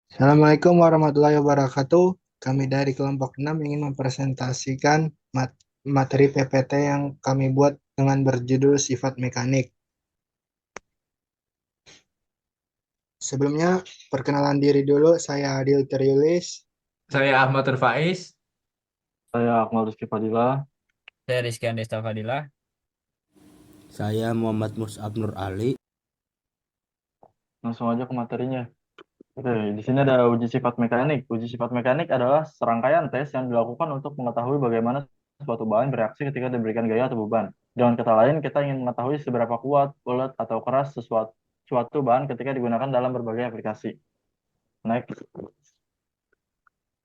Assalamualaikum warahmatullahi wabarakatuh. Kami dari kelompok 6 ingin mempresentasikan materi PPT yang kami buat dengan berjudul sifat mekanik. Sebelumnya, perkenalan diri dulu. Saya Adil Triulis. Saya Ahmad Rufais. Saya Akmal Rizky Fadilah. Saya Rizky Andesta Fadilah. Saya Muhammad Mus'ab Nur Ali. Langsung aja ke materinya. Oke, di sini ada uji sifat mekanik. Uji sifat mekanik adalah serangkaian tes yang dilakukan untuk mengetahui bagaimana suatu bahan bereaksi ketika diberikan gaya atau beban. Dengan kata lain, kita ingin mengetahui seberapa kuat, ulet, atau keras suatu bahan ketika digunakan dalam berbagai aplikasi. Next.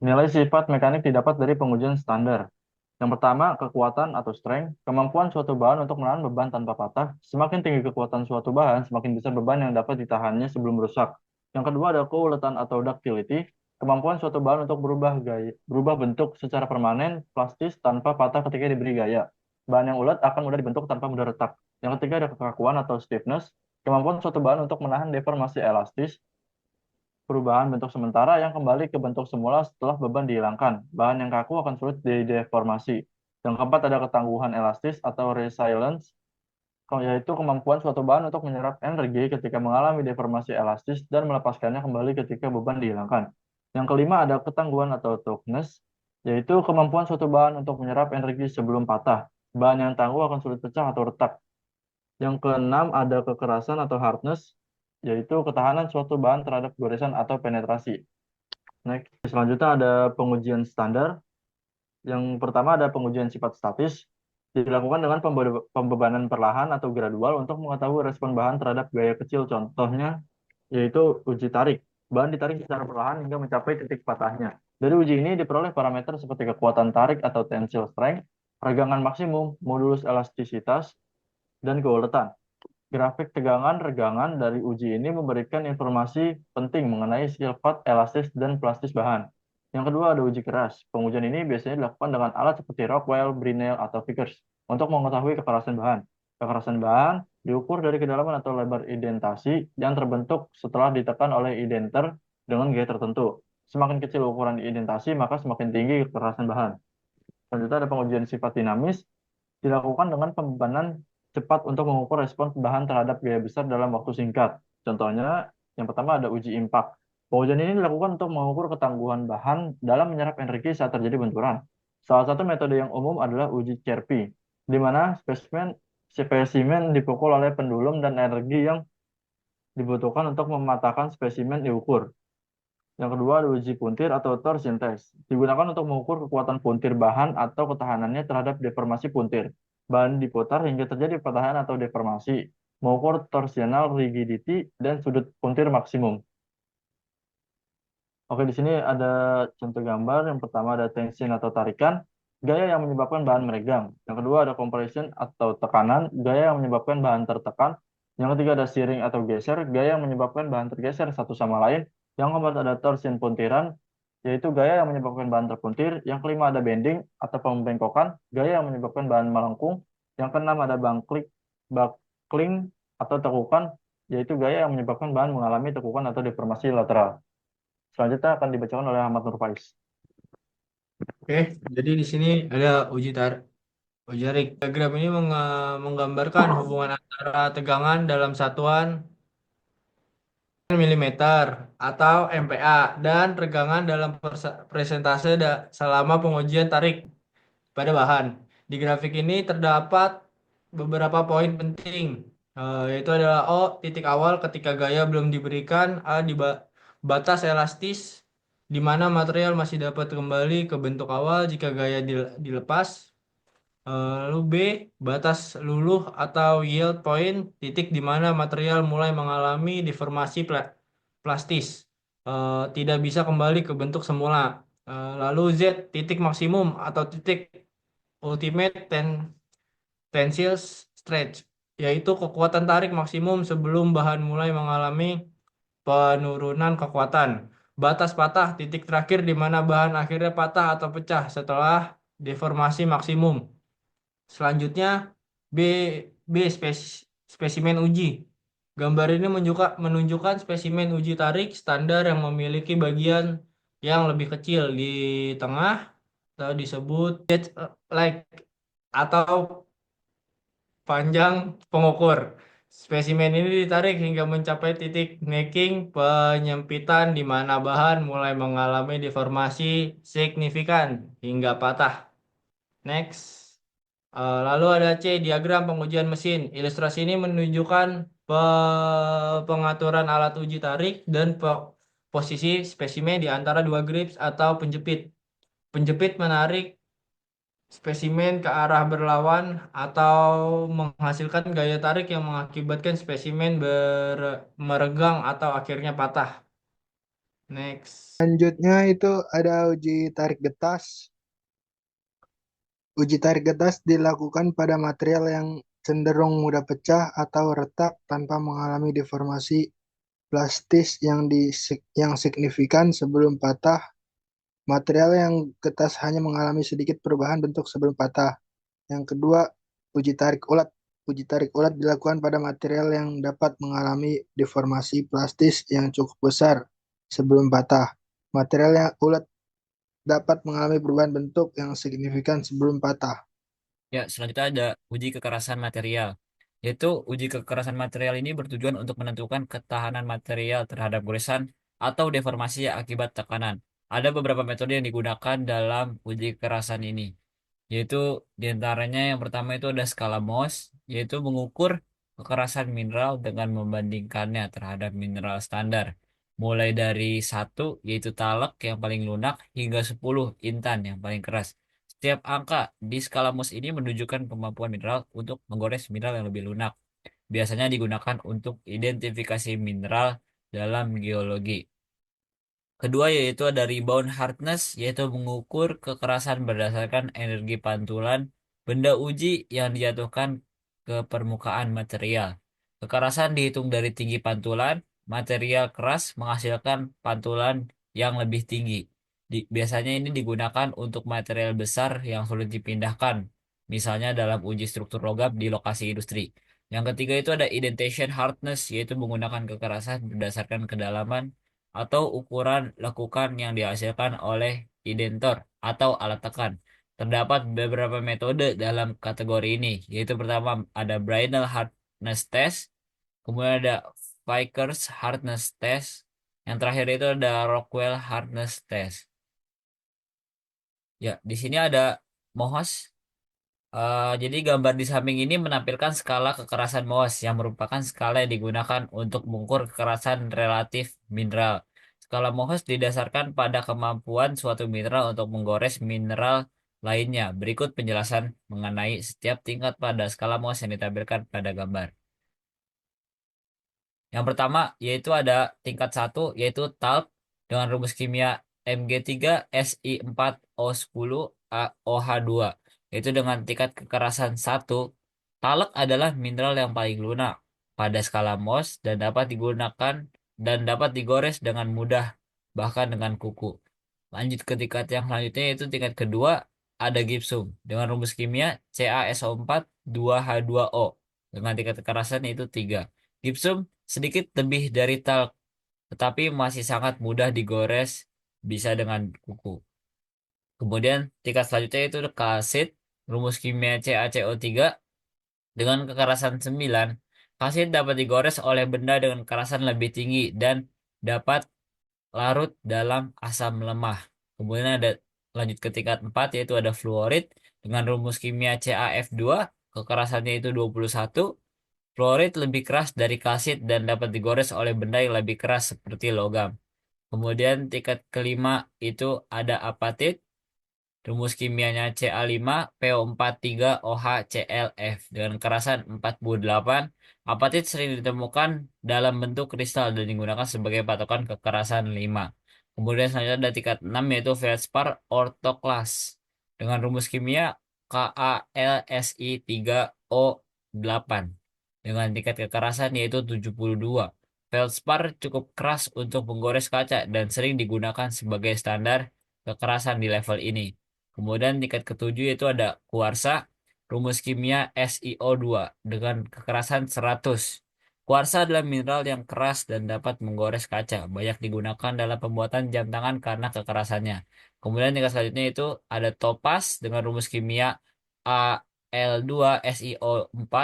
Nilai sifat mekanik didapat dari pengujian standar. Yang pertama, kekuatan atau strength, kemampuan suatu bahan untuk menahan beban tanpa patah. Semakin tinggi kekuatan suatu bahan, semakin besar beban yang dapat ditahannya sebelum rusak. Yang kedua ada keuletan atau ductility, kemampuan suatu bahan untuk berubah bentuk secara permanen, plastis, tanpa patah ketika diberi gaya. Bahan yang ulet akan mudah dibentuk tanpa mudah retak. Yang ketiga ada kekakuan atau stiffness, kemampuan suatu bahan untuk menahan deformasi elastis, perubahan bentuk sementara yang kembali ke bentuk semula setelah beban dihilangkan. Bahan yang kaku akan sulit dideformasi. Yang keempat ada ketangguhan elastis atau resilience, yaitu kemampuan suatu bahan untuk menyerap energi ketika mengalami deformasi elastis dan melepaskannya kembali ketika beban dihilangkan. Yang kelima ada ketangguhan atau toughness, yaitu kemampuan suatu bahan untuk menyerap energi sebelum patah. Bahan yang tangguh akan sulit pecah atau retak. Yang keenam ada kekerasan atau hardness, yaitu ketahanan suatu bahan terhadap goresan atau penetrasi. Next. Selanjutnya ada pengujian standar. Yang pertama ada pengujian sifat statis. Dilakukan dengan pembebanan perlahan atau gradual untuk mengetahui respon bahan terhadap gaya kecil. Contohnya yaitu uji tarik. Bahan ditarik secara perlahan hingga mencapai titik patahnya. Dari uji ini diperoleh parameter seperti kekuatan tarik atau tensile strength, regangan maksimum, modulus elastisitas, dan keuletan. Grafik tegangan regangan dari uji ini memberikan informasi penting mengenai sifat elastis dan plastis bahan. Yang kedua ada uji keras. Pengujian ini biasanya dilakukan dengan alat seperti Rockwell, Brinell, atau Vickers untuk mengetahui kekerasan bahan. Kekerasan bahan diukur dari kedalaman atau lebar indentasi yang terbentuk setelah ditekan oleh indenter dengan gaya tertentu. Semakin kecil ukuran indentasi, maka semakin tinggi kekerasan bahan. Selanjutnya ada pengujian sifat dinamis, dilakukan dengan pembebanan cepat untuk mengukur respon bahan terhadap gaya besar dalam waktu singkat. Contohnya, yang pertama ada uji impact. Pengujian ini dilakukan untuk mengukur ketangguhan bahan dalam menyerap energi saat terjadi benturan. Salah satu metode yang umum adalah uji Cherpi, di mana spesimen dipukul oleh pendulum dan energi yang dibutuhkan untuk mematahkan spesimen diukur. Yang kedua ada uji puntir atau torsion test. Digunakan untuk mengukur kekuatan puntir bahan atau ketahanannya terhadap deformasi puntir. Bahan diputar hingga terjadi patahan atau deformasi. Mengukur torsional rigidity dan sudut puntir maksimum. Oke, di sini ada contoh gambar. Yang pertama ada tension atau tarikan, gaya yang menyebabkan bahan meregang. Yang kedua ada compression atau tekanan, gaya yang menyebabkan bahan tertekan. Yang ketiga ada shearing atau geser, gaya yang menyebabkan bahan tergeser satu sama lain. Yang keempat ada torsion puntiran, yaitu gaya yang menyebabkan bahan terpuntir. Yang kelima ada bending atau pembengkokan, gaya yang menyebabkan bahan melengkung. Yang keenam ada buckling atau tekukan, yaitu gaya yang menyebabkan bahan mengalami tekukan atau deformasi lateral. Selanjutnya akan dibacakan oleh Ahmad Nurfaiz. Oke, jadi di sini ada uji tarik. Diagram ini menggambarkan hubungan antara tegangan dalam satuan milimeter atau MPa dan regangan dalam persentase selama pengujian tarik pada bahan. Di grafik ini terdapat beberapa poin penting, yaitu adalah O, titik awal ketika gaya belum diberikan, A, di batas elastis, di mana material masih dapat kembali ke bentuk awal jika gaya dilepas. Lalu B, batas luluh atau yield point, titik di mana material mulai mengalami deformasi plastis, tidak bisa kembali ke bentuk semula. Lalu Z, titik maksimum atau titik ultimate tensile stretch, yaitu kekuatan tarik maksimum sebelum bahan mulai mengalami penurunan kekuatan. Batas patah, titik terakhir di mana bahan akhirnya patah atau pecah setelah deformasi maksimum. Selanjutnya B, spesimen uji. Gambar ini menunjukkan spesimen uji tarik standar yang memiliki bagian yang lebih kecil di tengah atau disebut gauge leg atau panjang pengukur. Spesimen ini ditarik hingga mencapai titik necking penyempitan di mana bahan mulai mengalami deformasi signifikan hingga patah. Next. Lalu ada C, diagram pengujian mesin. Ilustrasi ini menunjukkan pengaturan alat uji tarik dan posisi spesimen di antara dua grips atau penjepit. Penjepit menarik spesimen ke arah berlawan atau menghasilkan gaya tarik yang mengakibatkan spesimen meregang atau akhirnya patah. Next. Selanjutnya itu ada uji tarik getas. Uji tarik getas dilakukan pada material yang cenderung mudah pecah atau retak tanpa mengalami deformasi plastis yang signifikan sebelum patah. Material yang getas hanya mengalami sedikit perubahan bentuk sebelum patah. Yang kedua, uji tarik ulat. Uji tarik ulat dilakukan pada material yang dapat mengalami deformasi plastis yang cukup besar sebelum patah. Material yang ulat dapat mengalami perubahan bentuk yang signifikan sebelum patah. Ya, selanjutnya ada uji kekerasan material. Yaitu uji kekerasan material ini bertujuan untuk menentukan ketahanan material terhadap goresan atau deformasi akibat tekanan. Ada beberapa metode yang digunakan dalam uji kekerasan ini. Yaitu diantaranya yang pertama itu ada skala Mohs, yaitu mengukur kekerasan mineral dengan membandingkannya terhadap mineral standar. Mulai dari 1 yaitu talek yang paling lunak hingga 10 intan yang paling keras. Setiap angka di skala Mohs ini menunjukkan kemampuan mineral untuk menggores mineral yang lebih lunak. Biasanya digunakan untuk identifikasi mineral dalam geologi. Kedua yaitu ada rebound hardness, yaitu mengukur kekerasan berdasarkan energi pantulan benda uji yang dijatuhkan ke permukaan material. Kekerasan dihitung dari tinggi pantulan, material keras menghasilkan pantulan yang lebih tinggi. Biasanya ini digunakan untuk material besar yang sulit dipindahkan, misalnya dalam uji struktur logam di lokasi industri. Yang ketiga itu ada indentation hardness, yaitu menggunakan kekerasan berdasarkan kedalaman atau ukuran lekukan yang dihasilkan oleh identor atau alat tekan. Terdapat beberapa metode dalam kategori ini, yaitu pertama ada Brinell Hardness Test, kemudian ada Vickers Hardness Test, yang terakhir itu ada Rockwell Hardness Test. Ya, di sini ada Mohs. Jadi gambar di samping ini menampilkan skala kekerasan Mohs yang merupakan skala yang digunakan untuk mengukur kekerasan relatif mineral. Skala Mohs didasarkan pada kemampuan suatu mineral untuk menggores mineral lainnya. Berikut penjelasan mengenai setiap tingkat pada skala Mohs yang ditampilkan pada gambar. Yang pertama yaitu ada tingkat 1 yaitu talc dengan rumus kimia Mg3Si4O10 OH2 yaitu dengan tingkat kekerasan 1. Talc adalah mineral yang paling lunak pada skala Mohs dan dapat digunakan dan dapat digores dengan mudah bahkan dengan kuku. Lanjut ke tingkat yang selanjutnya yaitu tingkat kedua ada gypsum dengan rumus kimia CaSO4 2H2O dengan tingkat kekerasan yaitu 3. Gypsum sedikit lebih dari talc, tetapi masih sangat mudah digores bisa dengan kuku. Kemudian tingkat selanjutnya itu kalsit, rumus kimia CaCO3 dengan kekerasan 9. Kalsit dapat digores oleh benda dengan kekerasan lebih tinggi dan dapat larut dalam asam lemah. Kemudian ada lanjut ke tingkat 4 yaitu ada fluorid dengan rumus kimia CaF2, kekerasannya itu 21. Fluorid lebih keras dari kalsit dan dapat digores oleh benda yang lebih keras seperti logam. Kemudian tingkat kelima itu ada apatit. Rumus kimianya Ca5PO43OHClF dengan kekerasan 48. Apatit sering ditemukan dalam bentuk kristal dan digunakan sebagai patokan kekerasan 5. Kemudian selanjutnya ada tingkat 6 yaitu feldspar orthoklas dengan rumus kimia KALSI3O8 dengan tingkat kekerasan yaitu 72. Feldspar cukup keras untuk menggores kaca dan sering digunakan sebagai standar kekerasan di level ini. Kemudian tingkat ketujuh itu ada kuarsa, rumus kimia SiO2 dengan kekerasan 100. Kuarsa adalah mineral yang keras dan dapat menggores kaca. Banyak digunakan dalam pembuatan jam tangan karena kekerasannya. Kemudian tingkat selanjutnya itu ada topas dengan rumus kimia Al2SiO4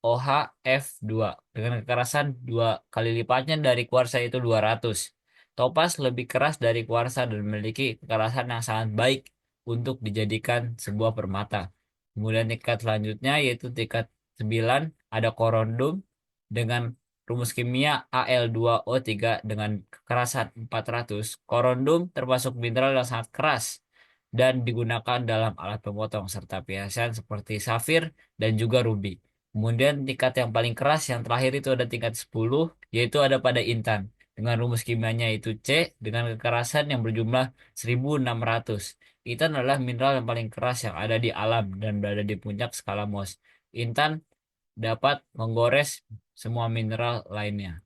OHF2 dengan kekerasan 2 kali lipatnya dari kuarsa itu 200. Topas lebih keras dari kuarsa dan memiliki kekerasan yang sangat baik untuk dijadikan sebuah permata. Kemudian tingkat selanjutnya yaitu tingkat 9 ada korundum dengan rumus kimia Al2O3 dengan kekerasan 400. Korundum termasuk mineral yang sangat keras dan digunakan dalam alat pemotong serta perhiasan seperti safir dan juga rubi. Kemudian tingkat yang paling keras yang terakhir itu ada tingkat 10 yaitu ada pada intan dengan rumus kimianya itu C dengan kekerasan yang berjumlah 1600. Intan adalah mineral yang paling keras yang ada di alam dan berada di puncak skala Mohs. Intan dapat menggores semua mineral lainnya.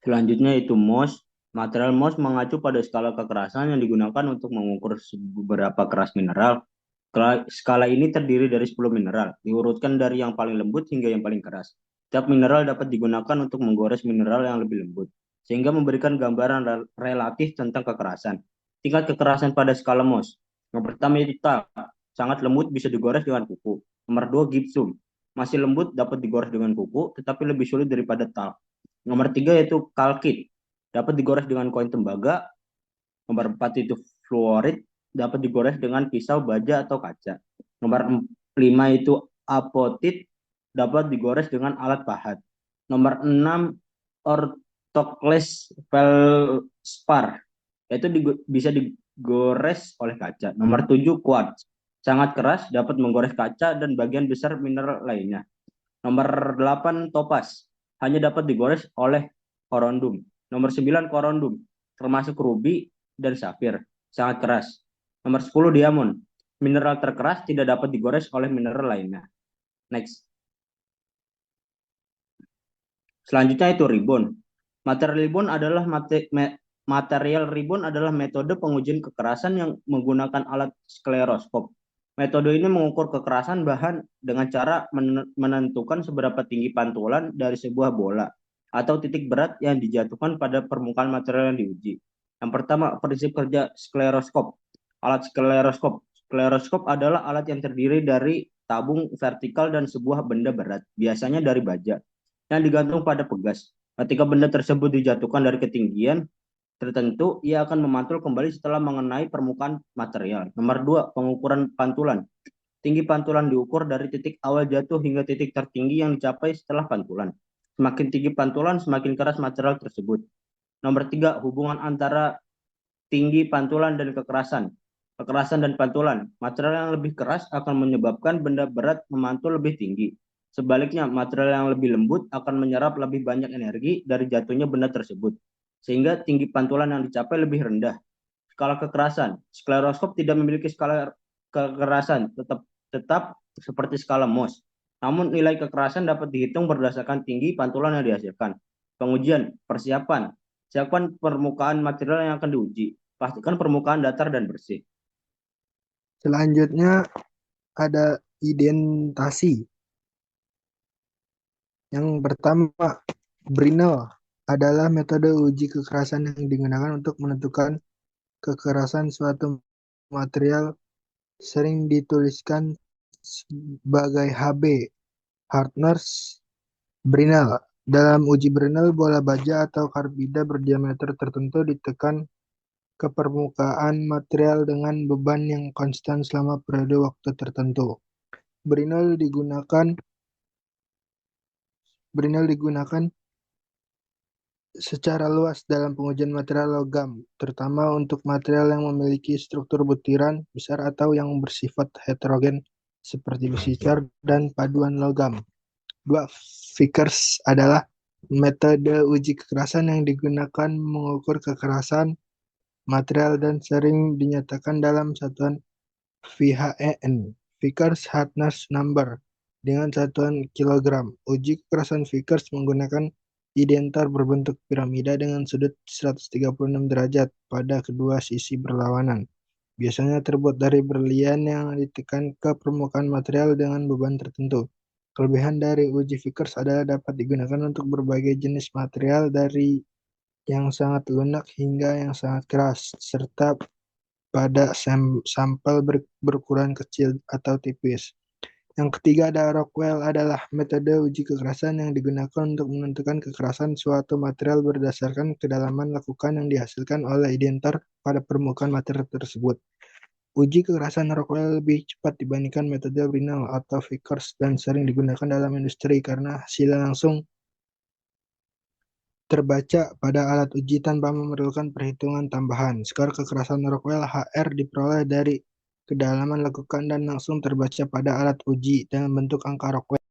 Selanjutnya itu MOS. Material MOS mengacu pada skala kekerasan yang digunakan untuk mengukur beberapa keras mineral. Skala ini terdiri dari 10 mineral, diurutkan dari yang paling lembut hingga yang paling keras. Setiap mineral dapat digunakan untuk menggores mineral yang lebih lembut, sehingga memberikan gambaran relatif tentang kekerasan. Tingkat kekerasan pada skala MOS. Yang pertama itu sangat lembut bisa digores dengan kuku. Nomor 2 gypsum. Masih lembut dapat digores dengan kuku, tetapi lebih sulit daripada talc. Nomor 3 yaitu kalkit, dapat digores dengan koin tembaga. Nomor 4 itu fluorid, dapat digores dengan pisau, baja, atau kaca. Nomor 5 itu apotit, dapat digores dengan alat pahat. Nomor 6 ortokles feldspar, yaitu bisa digores oleh kaca. Nomor 7 quartz, sangat keras, dapat menggores kaca dan bagian besar mineral lainnya. Nomor 8 topas, hanya dapat digores oleh korundum. Nomor 9 korundum, termasuk rubi dan safir, sangat keras. Nomor 10 diamond, mineral terkeras tidak dapat digores oleh mineral lainnya. Next. Selanjutnya itu ribbon. Material ribbon adalah metode pengujian kekerasan yang menggunakan alat skleroskop. Metode ini mengukur kekerasan bahan dengan cara menentukan seberapa tinggi pantulan dari sebuah bola atau titik berat yang dijatuhkan pada permukaan material yang diuji. Yang pertama, prinsip kerja skleroskop. Alat skleroskop. Skleroskop adalah alat yang terdiri dari tabung vertikal dan sebuah benda berat, biasanya dari baja, yang digantung pada pegas. Ketika benda tersebut dijatuhkan dari ketinggian tertentu, ia akan memantul kembali setelah mengenai permukaan material. Nomor 2, pengukuran pantulan. Tinggi pantulan diukur dari titik awal jatuh hingga titik tertinggi yang dicapai setelah pantulan. Semakin tinggi pantulan, semakin keras material tersebut. Nomor 3, hubungan antara tinggi pantulan dan kekerasan. Kekerasan dan pantulan. Material yang lebih keras akan menyebabkan benda berat memantul lebih tinggi. Sebaliknya, material yang lebih lembut akan menyerap lebih banyak energi dari jatuhnya benda tersebut, sehingga tinggi pantulan yang dicapai lebih rendah. Skala kekerasan. Skleroskop tidak memiliki skala kekerasan, tetap seperti skala Mohs. Namun nilai kekerasan dapat dihitung berdasarkan tinggi pantulan yang dihasilkan. Pengujian, persiapan. Siapkan permukaan material yang akan diuji. Pastikan permukaan datar dan bersih. Selanjutnya ada identasi. Yang pertama, Brinell adalah metode uji kekerasan yang digunakan untuk menentukan kekerasan suatu material, sering dituliskan sebagai HB, hardness Brinell. Dalam uji Brinell, bola baja atau karbida berdiameter tertentu ditekan ke permukaan material dengan beban yang konstan selama periode waktu tertentu. Brinell digunakan secara luas dalam pengujian material logam, terutama untuk material yang memiliki struktur butiran besar atau yang bersifat heterogen seperti besi car dan paduan logam. 2. Vickers adalah metode uji kekerasan yang digunakan mengukur kekerasan material dan sering dinyatakan dalam satuan VHEN, Vickers Hardness Number, dengan satuan kilogram. Uji kekerasan Vickers menggunakan identar berbentuk piramida dengan sudut 136 derajat pada kedua sisi berlawanan. Biasanya terbuat dari berlian yang ditekan ke permukaan material dengan beban tertentu. Kelebihan dari uji Vickers adalah dapat digunakan untuk berbagai jenis material dari yang sangat lunak hingga yang sangat keras, serta pada sampel berukuran kecil atau tipis. Yang ketiga ada Rockwell adalah metode uji kekerasan yang digunakan untuk menentukan kekerasan suatu material berdasarkan kedalaman lekukan yang dihasilkan oleh identar pada permukaan material tersebut. Uji kekerasan Rockwell lebih cepat dibandingkan metode Brinell atau Vickers dan sering digunakan dalam industri karena hasilnya langsung terbaca pada alat uji tanpa memerlukan perhitungan tambahan. Skor kekerasan Rockwell HR diperoleh dari kedalaman lekukan dan langsung terbaca pada alat uji dalam bentuk angka Rockwell.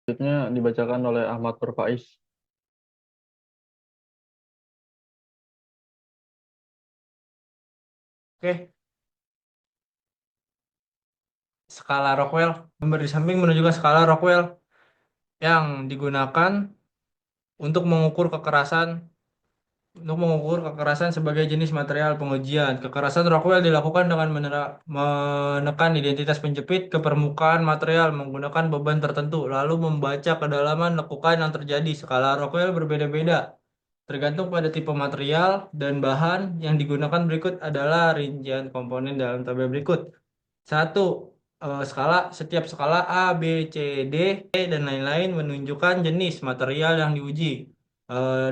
Selanjutnya dibacakan oleh Ahmad Nur Faiz. Oke, skala Rockwell. Gambar di samping menunjukkan skala Rockwell yang digunakan untuk mengukur kekerasan sebagai jenis material pengujian. Kekerasan Rockwell dilakukan dengan menekan identitas penjepit ke permukaan material menggunakan beban tertentu, lalu membaca kedalaman lekukan yang terjadi. Skala Rockwell berbeda-beda, tergantung pada tipe material dan bahan yang digunakan. Berikut adalah rincian komponen dalam tabel berikut. 1. Setiap skala A, B, C, D, E, dan lain-lain menunjukkan jenis material yang diuji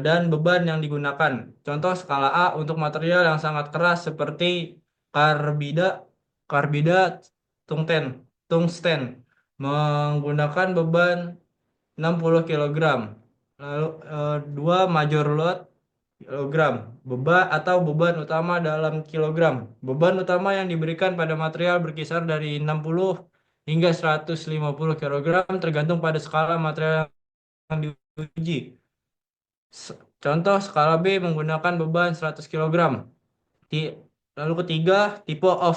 dan beban yang digunakan. Contoh skala A untuk material yang sangat keras seperti karbida, karbida tungsten menggunakan beban 60 kg. Lalu 2 major load kilogram. Beban utama dalam kilogram. Beban utama yang diberikan pada material berkisar dari 60 hingga 150 kg tergantung pada skala material yang diuji. Contoh skala B menggunakan beban 100 kg. Lalu ketiga, tipe of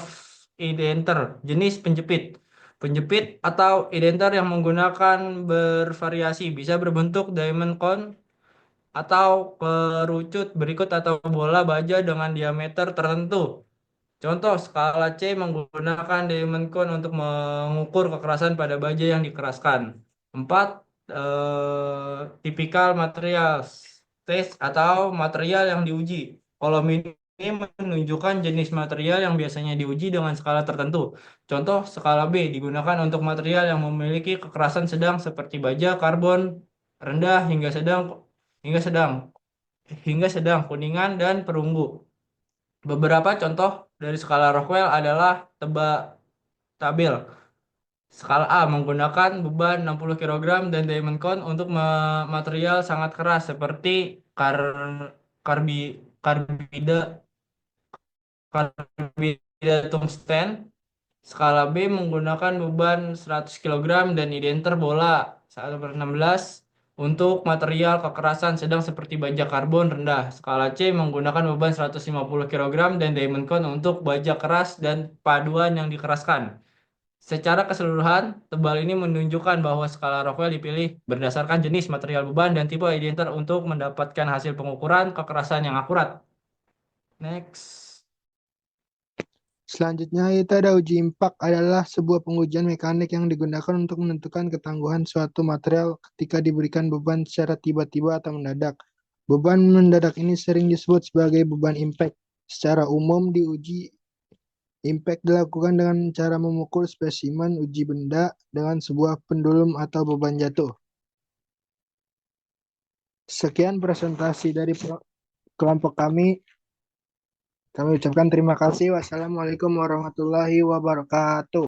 indenter, jenis penjepit. Penjepit atau indenter yang menggunakan bervariasi, bisa berbentuk diamond cone atau kerucut berikut atau bola baja dengan diameter tertentu. Contoh, skala C menggunakan diamond cone untuk mengukur kekerasan pada baja yang dikeraskan. 4. Tipikal material test atau material yang diuji. Kolom ini menunjukkan jenis material yang biasanya diuji dengan skala tertentu. Contoh, skala B digunakan untuk material yang memiliki kekerasan sedang seperti baja, karbon, rendah hingga sedang, kuningan, dan perunggu. Beberapa contoh dari skala Rockwell adalah tabel. Skala A menggunakan beban 60 kg dan diamond cone untuk material sangat keras seperti karbida tungsten. Skala B menggunakan beban 100 kg dan indenter bola 1/16 untuk material kekerasan sedang seperti baja karbon rendah. Skala C menggunakan beban 150 kg dan diamond cone untuk baja keras dan paduan yang dikeraskan. Secara keseluruhan, tebal ini menunjukkan bahwa skala Rockwell dipilih berdasarkan jenis material beban dan tipe indenter untuk mendapatkan hasil pengukuran kekerasan yang akurat. Next. Selanjutnya itu ada uji impak adalah sebuah pengujian mekanik yang digunakan untuk menentukan ketangguhan suatu material ketika diberikan beban secara tiba-tiba atau mendadak. Beban mendadak ini sering disebut sebagai beban impact. Secara umum diuji impact dilakukan dengan cara memukul spesimen uji benda dengan sebuah pendulum atau beban jatuh. Sekian presentasi dari kelompok kami. Kami ucapkan terima kasih. Wassalamualaikum warahmatullahi wabarakatuh.